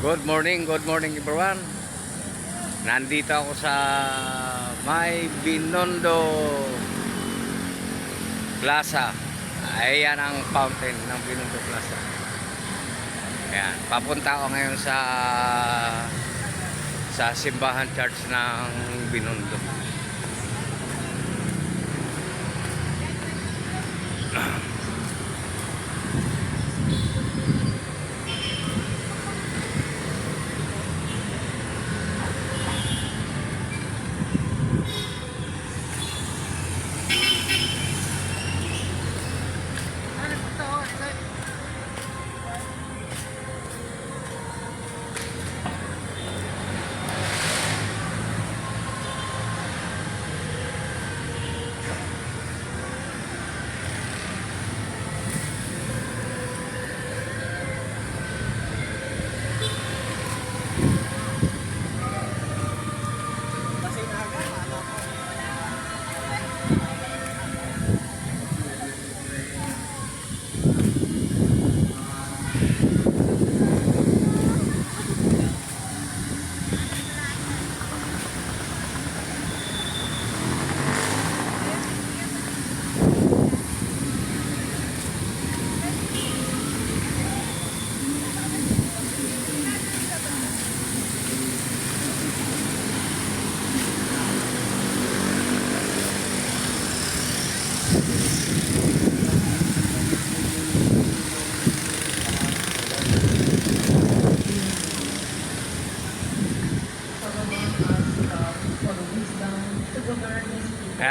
Good morning everyone. Nandito ako sa may Binondo Plaza. Ayan ang fountain ng Binondo Plaza. Ayan, papunta ako ngayon sa simbahan church ng Binondo.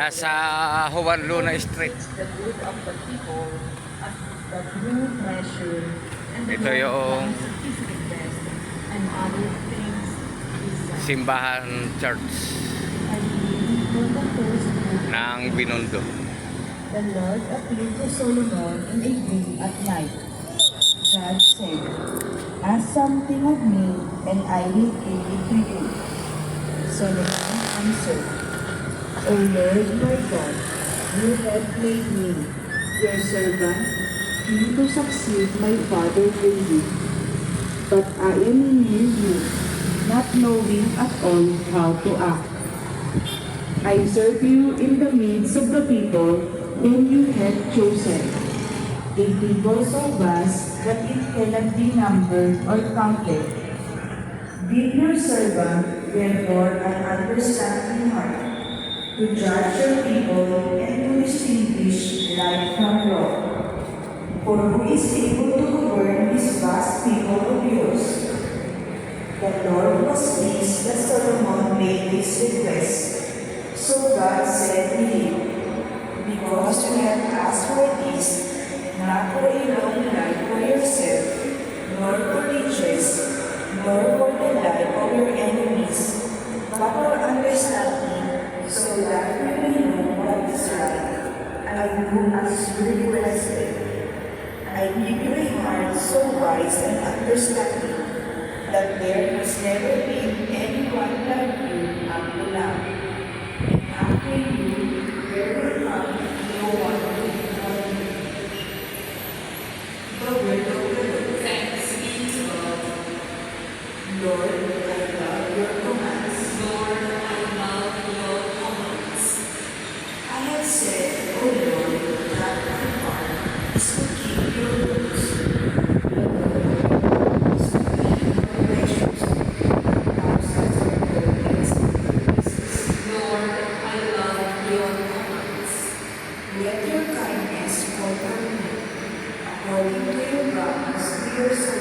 Sa Juan Luna Street. Ito yung simbahan church ng Binondo. The Lord appeared to Solomon in a dream at night. God said, "Ask something of me, and I will give it to you." Solomon answered, "O Lord my God, you have made me, your servant, king to succeed my father David. But I am near you, not knowing at all how to act. I serve you in the midst of the people whom you have chosen, a people so vast that it cannot be numbered or counted. Give your servant, therefore, an understanding heart, to judge your people and to distinguish light from wrong. For who is able to govern this vast people of yours?" The Lord was pleased that Solomon made this request. So God said to him, "Because you have asked for this, not for a long life for yourself, nor for riches, nor for the life of your enemies, but for understanding, so that you may know what is right, I do as you requested. I give you a heart so wise and understanding, that there has never been anyone like you up to now. After you, there will come no one to equal you." The word of the Lord. Thanks be to God. Lord, I love your commands. Lord, I love your commands. I have said, O Lord, that my heart is to keep your rules. Let your kindness comfort me, according to your promise to your servant.